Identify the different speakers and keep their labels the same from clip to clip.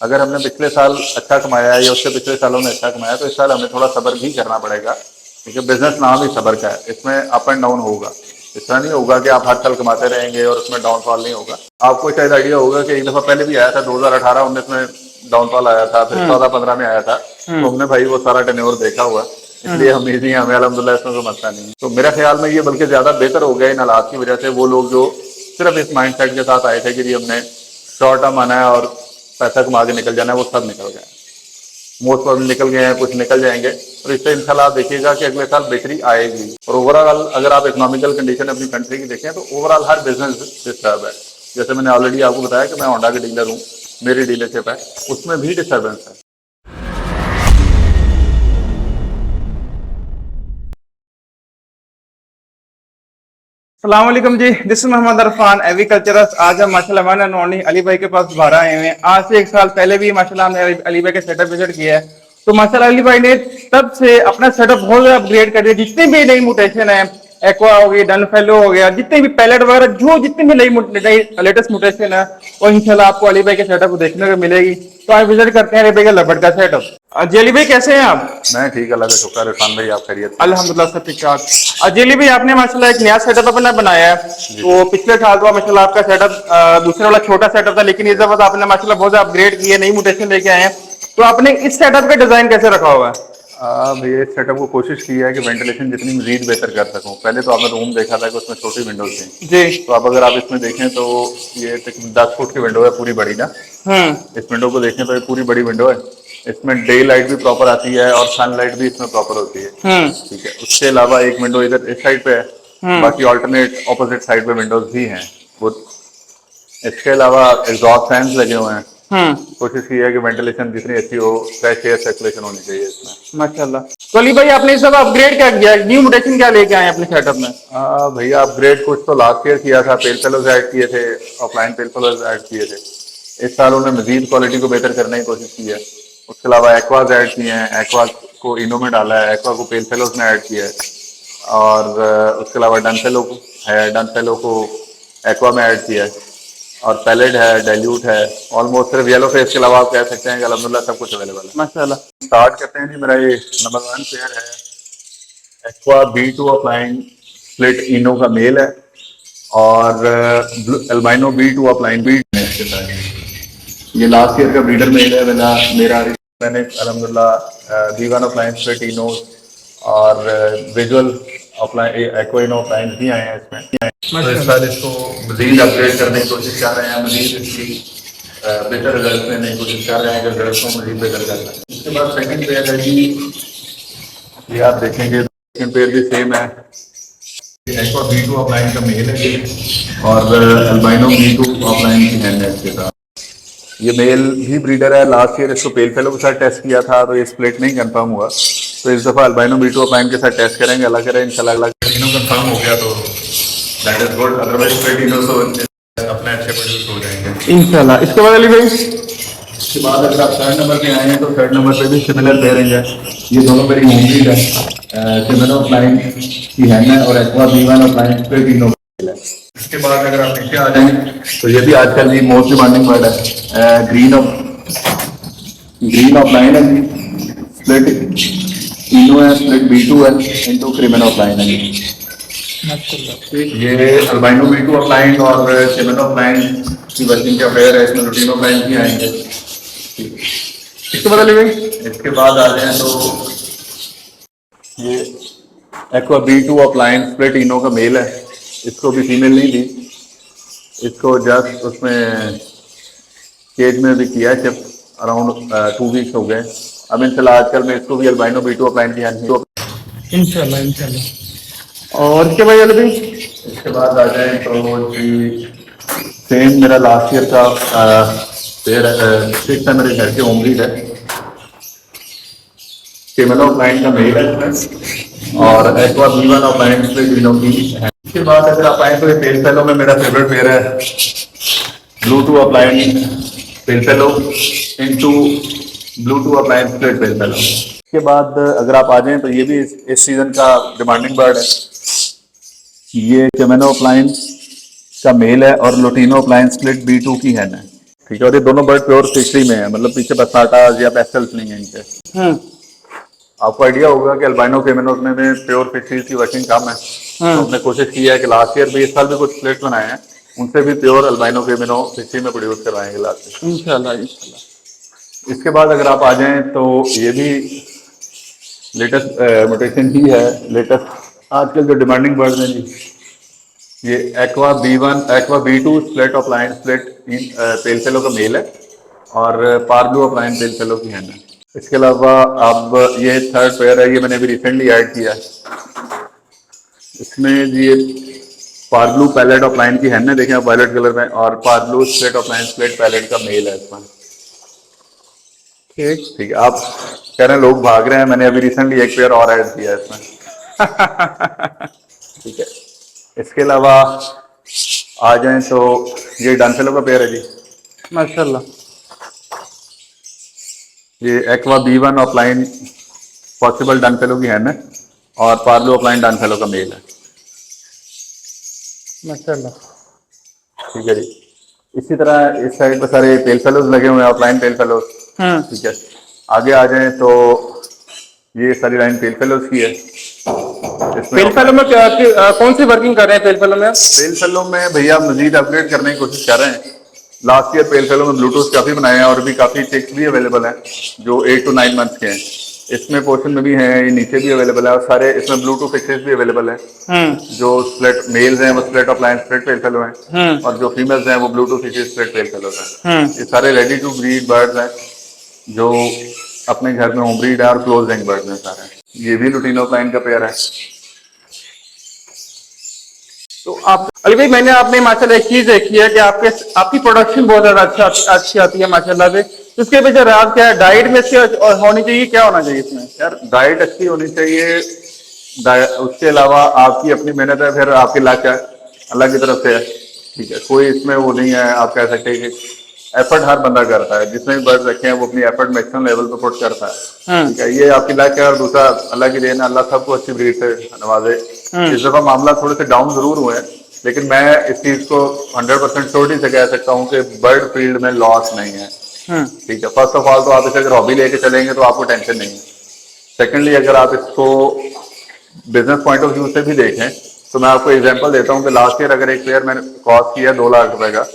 Speaker 1: अगर हमने पिछले साल अच्छा कमाया है या उससे पिछले सालों में अच्छा कमाया तो इस साल हमें थोड़ा सब्र भी करना पड़ेगा, क्योंकि बिजनेस नाम ही सब्र का है। इसमें अप एंड डाउन होगा। इस तरह नहीं होगा कि आप हर साल कमाते रहेंगे और उसमें डाउनफॉल नहीं होगा। आपको शायद आइडिया होगा कि एक दफा पहले भी आया था 2018-19 में डाउनफॉल आया था, फिर 14-15 में आया था। तो हमने भाई वो सारा टेन्योर देखा हुआ है, इसलिए हम इजी हमें अल्हम्दुलिल्लाह इसमें कोई मसला नहीं है। तो मेरे ख्याल में ये बल्कि ज्यादा बेहतर हो गया इन हालात की वजह से। वो लोग जो सिर्फ इस माइंड सेट के साथ आए थे कि जी हमने शॉर्ट टर्म आना है और पैसा कमा के निकल जाना है, वो सब निकल गए। मोस्ट प्रॉब्लम निकल गए हैं, कुछ निकल जाएंगे। और इससे इंशाल्लाह आप देखिएगा कि अगले साल बेहतरी आएगी। और ओवरऑल अगर आप इकोनॉमिकल कंडीशन अपनी कंट्री की देखें तो ओवरऑल हर बिजनेस डिस्टर्ब है। जैसे मैंने ऑलरेडी आपको बताया कि मैं होंडा के डीलर हूँ, मेरी डीलरशिप है, उसमें भी डिस्टर्बेंस है।
Speaker 2: सलाम वालेकुम जी, दिस इज मोहम्मद अरफान एग्रीकल्चरस। आज हम माशाल्लाह वन एंड ओनली अली भाई के पास दोबारा आए हुए हैं। आज से एक साल पहले भी माशाल्लाह हमने अली भाई का सेटअप विजिट किया है। तो माशाल्लाह अली भाई ने तब से अपना सेटअप बहुत ज्यादा अपग्रेड कर दिया। जितनी भी नई म्यूटेशन है, एक्वा हो गई, डन फेलो हो गया, जितने भी पैलेट वगैरह, जो जितनी भी नई लेटेस्ट म्यूटेशन है, और इंशाल्लाह आपको अली भाई के सेटअप देखने को मिलेगी। तो आज विजिट करते हैं अली भाई का लबड़ का सेटअप। जी अली भाई कैसे हैं आप?
Speaker 1: मैं ठीक, अल्लाह का शुक्र है। इरफान भाई आप खैरियत?
Speaker 2: अल्हम्दुलिल्लाह सब ठीक ठाक। अजेली भाई आपने माशाल्लाह एक नया सेटअप अपना बनाया है। तो पिछले साल तो माशाल्लाह आपका सेटअप दूसरे वाला छोटा सेटअप था, लेकिन इस दफा आपने माशाल्लाह बहुत ज्यादा अपग्रेड किया, नई म्यूटेशन लेके आए हैं। तो आपने इस सेटअप का डिजाइन कैसे रखा हुआ है?
Speaker 1: भैया इस सेटअप को कोशिश की है कि वेंटिलेशन जितनी मजीद बेहतर कर सकूं। पहले तो आपने रूम देखा था कि उसमें छोटी विंडोज थी
Speaker 2: जी।
Speaker 1: तो अब अगर आप इसमें देखें तो ये 10 फुट की विंडो है, पूरी बड़ी ना। इस विंडो को देखें तो ये पूरी बड़ी विंडो है। इसमें डे लाइट भी प्रॉपर आती है और सनलाइट भी इसमें प्रॉपर होती है। ठीक है, उसके अलावा एक विंडो इधर इस साइड पे है, बाकी ऑल्टरनेट ऑपोजिट साइड पे विंडोज भी हैं। वो इसके अलावा एग्जॉस्ट फैंस लगे हुए हैं। कोशिश की है कि वेंटिलेशन जितनी अच्छी हो, फ्रेश एयर सर्कुलेशन होनी चाहिए इसमें
Speaker 2: माशाल्लाह। तो अली भाई आपने इस दफा अपग्रेड क्या किया, न्यू म्यूटेशन क्या लेके आए हैं अपने सेटअप में?
Speaker 1: भैया अपग्रेड कुछ तो लास्ट ईयर किया था, पेल फेलोज ऐड किए थे, ऑफलाइन पेल फेलोज ऐड किए थे। इस साल उन्होंने मजीद क्वालिटी को बेहतर करने की कोशिश की है। उसके अलावा एक्वाज ऐड किए हैं, एक्वाज को इनो में डाला है, एक्वा को पेल फेलोज में ऐड किया है। और उसके अलावा डनफेलो है, डनफेलो को एक्वा में ऐड किया है। और पैलेट है, डाइल्यूट है, ऑलमोस्ट सिर्फ येलो फेस के अलावा आप कह सकते हैं कि अल्हम्दुलिल्लाह सब कुछ अवेलेबल है
Speaker 2: माशाल्लाह।
Speaker 1: स्टार्ट करते हैं जी। मेरा ये नंबर 1 पेयर है एक्वा B2 अपलाइन स्प्लिट इनो का मेल है, और एल्बाइनो B2 अपलाइन बीट है इसके साथ। ये लास्ट ईयर का ब्रीडर मेल है मेरा। मैंने अल्हम्दुलिल्लाह B1 अपलाइन स्प्लिट इनो और विजुअल अपलाइन एक्वा इनो अपलाइन भी आए हैं इसमें। तो इस साल इसको मजीद अपग्रेड करने की कोशिश कर रहे हैं, मजीद इसकी बेहतर रिजल्ट देने की कोशिश कर रहे हैं कि रिजल्ट को मजीद बेहतर कर रहे हैं। उसके बाद सेकंड पेयर है जी, ये आप देखेंगे सेकंड पेयर भी सेम है। एक्वा B2 अपलाइन का मेल है और एल्बाइनो B2 अपलाइन की हैंड है इसके साथ। ये मेल भी ब्रीडर है। लास्ट ईयर इसको पेल फेलो के साथ टेस्ट किया था तो ये स्प्लिट नहीं कंफर्म हुआ, तो इस दफा एल्बाइनो B2 अपलाइन के साथ टेस्ट करेंगे। अल्लाह करे इंशाल्लाह अगला तीनों कंफर्म हो गया तो that is good, otherwise split इनो तो अपने अच्छे प्रोड्यूस हो जाएंगे
Speaker 2: इंशाल्लाह। इसके बाद अली भाई
Speaker 1: इसके बाद अगर आप थर्ड नंबर पे आए हैं तो थर्ड नंबर पे भी सिमिलर पेयरिंग है। ये दोनों मेरी होम ब्रीड है, सिमिनो अपलाइन की हैन है और एक्वा B1 अपलाइन पे तीनों है। इसके बाद अगर आप नीचे आ जाएं तो ये भी आजकल की मोस्ट डिमांडिंग वर्ड है, ग्रीन अपलाइन है जी, स्प्लिट इनो है, स्प्लिट B2 है, इनटू क्रिमिनो अपलाइन है जी। ये अल्बाइनो B2 अपलाइन और सिमिनो अपलाइन की वर्किंग का पेयर है, इसमें लुटिनो अपलाइन भी आएंगे।
Speaker 2: इसके बाद अली भाई
Speaker 1: इसके बाद आ जाए तो ये एक्वा B2 अपलाइन स्प्लिट इनो का मेल है। इसको भी फीमेल नहीं थी, इसको जस्ट उसमें केज में भी किया है, जब अराउंड 2 वीक्स हो गए। अब इंशाल्लाह आजकल मैं इसको भी अल्बाइनो B2 अपलाइन की हैंड
Speaker 2: इंशाल्लाह इंशाल्लाह। और इसके बाद अली भाई
Speaker 1: इसके बाद आ जाए तो जी सेम मेरा लास्ट ईयर का पेयर सिक्स है, मेरे घर के होम ब्रीड है, सिमिनो अपलाइन का मेल है इसमें और एक्वा B1 अपलाइन पे तीनों की है। इसके बाद अगर आप आए तो ये पेल फेलो में मेरा फेवरेट पेयर है, blue two upline pale fellow into blue two upline split pale fellow. इसके बाद अगर आप आ जाएं तो ये भी इस सीजन का डिमांडिंग बर्ड है। ये सिमिनो अपलाइन का मेल है और लुटिनो अपलाइन स्प्लिट B2 की हैन है। ठीक है, और ये दोनों बर्ड प्योर फिशरी में है, मतलब पीछे बसाटा या पेस्टल्स नहीं है इनके। आपको आइडिया होगा कि अल्बाइनो फेमिनोज में प्योर फिशरीज की वर्किंग कम है, तो हमने कोशिश की है कि लास्ट ईयर भी, इस साल भी कुछ स्प्लिट बनाए हैं, उनसे भी प्योर अल्बाइनो फेमिनो फिशरी में प्रोड्यूस करवाएंगे लास्ट ईयर।
Speaker 2: इंशाल्लाह इंशाल्लाह।
Speaker 1: इसके बाद अगर आप आ जाएं तो ये भी लेटेस्ट म्यूटेशन ही है, लेटेस्ट आजकल जो डिमांडिंग बर्ड्स हैं जी, ये aqua B1 aqua B2 split offline split pale fellow का मेल है और पार्ब्लू ऑफलाइन पेल फेलो की हैन है। इसके अलावा अब ये थर्ड पेयर है, ये मैंने अभी रिसेंटली ऐड किया है। इसमें जी ये पार्ब्लू पैलेट ऑफलाइन की हैन है, देखें आप वायलेट कलर में, और पार्ब्लू स्प्लिट ऑफलाइन स्प्लिट पैलेट का मेल है इसमें। ठीक है, आप कह रहे हैं लोग भाग रहे हैं, मैंने अभी रिसेंटली एक पेयर और ऐड किया है इसमें। ठीक है, इसके अलावा आ जाएं तो ये डनफेलो का पेयर है जी,
Speaker 2: माशाल्लाह।
Speaker 1: ये एक्वा B1 ऑफलाइन पॉसिबल डनफेलो की हैन है और पार्ब्लू ऑफलाइन डनफेलो का मेल है।
Speaker 2: माशाल्लाह।
Speaker 1: ठीक है जी, इसी तरह इस साइड पर सारे पेल फेलोज लगे हुए हैं, ऑफलाइन पेल फेलोज। ठीक है, आगे आ जाएं तो ये सारी लाइन पेल फेलोज की है।
Speaker 2: पेल फेलो में कौन सी वर्किंग कर रहे हैं पेल फेलो में?
Speaker 1: पेल फेलो में भैया मजीद अपग्रेड करने की कोशिश कर रहे हैं। लास्ट ईयर पेल फेलो में ब्लूटूथ काफी बनाए हैं और भी काफी चिक्स भी अवेलेबल हैं जो 8 to 9 मंथ्स के हैं। इसमें पोर्शन में भी हैं, ये नीचे भी अवेलेबल है, और सारे इसमें ब्लूटूथ फिक्सेस भी अवेलेबल है। जो स्प्लिट मेल्स हैं वो split offline split pale fellow हैं, और जो फीमेल्स हैं वो Bluetooth fixes split pale fellow हैं। ये सारे रेडी टू ब्रीड बर्ड्स हैं जो अपने घर में होम ब्रीड है और क्लोज रैंक बर्ड्स हैं सारे। ये भी लुटिनो ऑफलाइन का पेयर है।
Speaker 2: तो आप अली भाई, मैंने आपने माशाल्लाह एक चीज देखी है कि आपकी प्रोडक्शन बहुत ज्यादा अच्छी आती है माशाल्लाह से। तो इसके पीछे राज क्या है? डाइट में इसके और होनी चाहिए, क्या होना चाहिए इसमें?
Speaker 1: यार डाइट अच्छी होनी चाहिए, उसके अलावा आपकी अपनी मेहनत है, फिर आपकी लक है, अल्लाह की तरफ से है। ठीक है, कोई इसमें वो नहीं है, आप कह सकते हैं कि एफर्ट हर बंदा करता है, जिसने भी बर्ड रखे हैं वो अपनी एफर्ट मैक्सिमम लेवल पे पुट करता है। ठीक है, ये आपकी लक है, और दूसरा अल्लाह की देन है, अल्लाह सबको अच्छी ब्रीड से नवाजे। इस दफा मामला थोड़े से डाउन जरूर हुए हैं, लेकिन मैं इस चीज को 100% श्योरिटी से कह सकता हूँ कि बर्ड फील्ड में लॉस नहीं है। ठीक है, फर्स्ट ऑफ ऑल तो आप इसे अगर हॉबी लेके चलेंगे तो आपको टेंशन नहीं है। सेकेंडली, अगर आप इसको बिजनेस पॉइंट ऑफ व्यू से भी देखें तो मैं आपको एग्जांपल देता हूं कि लास्ट ईयर अगर एक पेयर मैंने कॉस्ट किया 2 लाख रुपए का,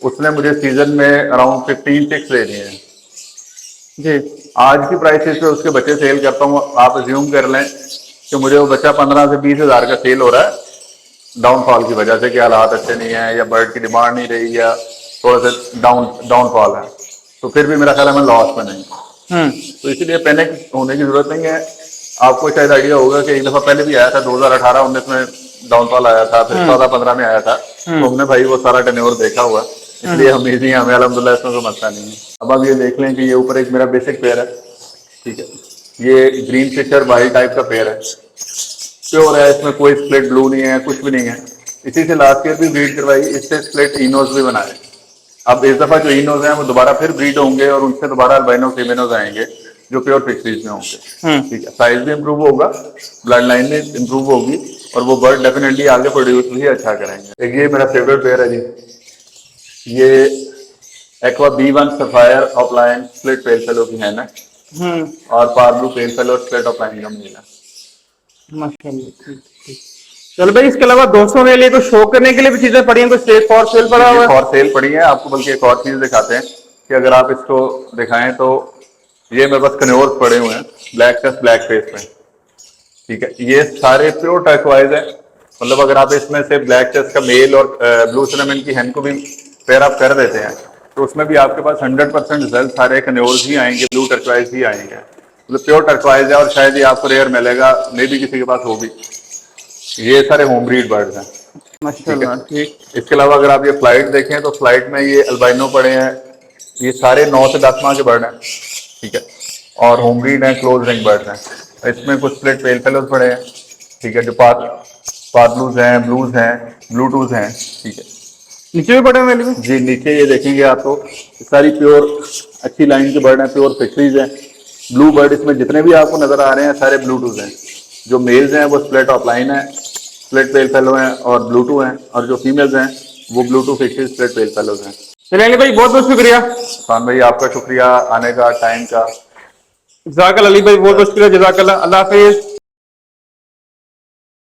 Speaker 1: उसने मुझे सीजन में अराउंड 15 चिक्स दे दिए हैं जी। आज की प्राइसेस पे उसके बच्चे सेल करता हूँ, आप अज्यूम कर लें कि मुझे वो बच्चा 15 से 20 हजार का सेल हो रहा है, डाउनफॉल की वजह से कि हालात अच्छे नहीं है या बर्ड की डिमांड नहीं रही या थोड़ा सा डाउनफॉल है, तो फिर भी मेरा ख्याल है मैं लॉस में नहीं। तो इसीलिए पैनिक होने की जरूरत नहीं है। आपको शायद आइडिया होगा कि एक दफा पहले भी आया था, 2018-19 में डाउनफॉल आया था, फिर 14-15 में आया था, तो हमने भाई वो सारा टेन्योर देखा हुआ, इसलिए हम इजी हैं, हमें अल्हम्दुलिल्लाह इसमें कोई मसला नहीं है। अब आप ये देख लें कि ये ऊपर एक मेरा बेसिक पेयर है। ठीक है, ये ग्रीन फिशर वाइल्ड टाइप का पेयर है, प्योर है, इसमें कोई स्प्लिट ब्लू नहीं है, कुछ भी नहीं है। इसी से लास्ट ईयर भी ब्रीड करवाई, इससे स्प्लिट इनोज भी बनाए। अब इस दफा जो इनोज हैं वो दोबारा फिर ब्रीड होंगे और उनसे दोबारा अल्बाइनो फेमिनोज आएंगे जो प्योर फिशरीज में होंगे। ठीक है, साइज भी इंप्रूव होगा, ब्लड लाइन भी इंप्रूव होगी, और वो बर्ड डेफिनेटली आगे प्रोड्यूस भी अच्छा करेंगे। एक ये मेरा फेवरेट पेयर है जी, ये aqua B1 sapphire offline split pale fellow की है ना, और पार्ब्लू पेल फेलो स्प्लिट ऑफलाइन का मिलेगा।
Speaker 2: माशाल्लाह। ठीक। चलो भाई, इसके अलावा दोस्तों के लिए कुछ शो करने के लिए भी चीजें पड़ी हैं, कुछ फॉर सेल पड़ा हुआ है?
Speaker 1: फॉर सेल पड़ी है, आपको बल्कि एक और चीज दिखाते हैं कि अगर आप इसको दिखाएं तो ये मेरे पास कन्योर्स पड़े हुए हैं ब्लैक चेस्ट ब्लैक फेस में। ठीक है, ये सारे प्योर टर्कवाइज है, मतलब अगर आप इसमें से ब्लैक चेस्ट का मेल और ब्लू सिनेमन की हैन को भी पेयर अप कर देते हैं तो उसमें भी आपके पास 100% रिजल्ट सारे कन्योर्स ही आएंगे, ब्लू टर्कवाइज ही आएंगे, मतलब प्योर टर्कवाइज है, और शायद ये आपको रेयर मिलेगा, मे भी किसी के पास होगी। ये सारे होम ब्रीड बर्ड्स हैं माशाल्लाह। ठीक, इसके अलावा अगर आप ये फ्लाइट देखें तो फ्लाइट में ये अल्बाइनो पड़े हैं, ये सारे 9 से 10 माह के बर्ड हैं। ठीक है, और होम ब्रीड हैं, क्लोज रैंक बर्ड्स हैं। इसमें कुछ स्प्लिट पेल फेलोज पड़े हैं। ठीक है, जो पार्ब्लूज हैं, ब्लूज हैं, ब्लूटूज हैं। ठीक है,
Speaker 2: नीचे भी पड़े हुए हैं
Speaker 1: जी, नीचे ये देखेंगे आपको सारी प्योर अच्छी लाइन के बर्ड हैं, प्योर फिशरीज हैं। ब्लू बर्ड इसमें जितने भी आपको नजर आ रहे हैं सारे ब्लूटूज हैं। जो मेल्स हैं वो स्प्लिट ऑफलाइन है, स्प्लिट पेल फेलो हैं और ब्लूटू हैं, और जो फीमेल्स हैं वो ब्लूटू फिशरीज स्प्लिट पेल फेलोज हैं।
Speaker 2: चलिए अली भाई बहुत बहुत शुक्रिया।
Speaker 1: खान भाई आपका शुक्रिया आने का, टाइम का।
Speaker 2: जज़ाकल्लाह अली भाई, बहुत बहुत शुक्रिया, जज़ाकल्लाह, अल्लाह हाफिज़।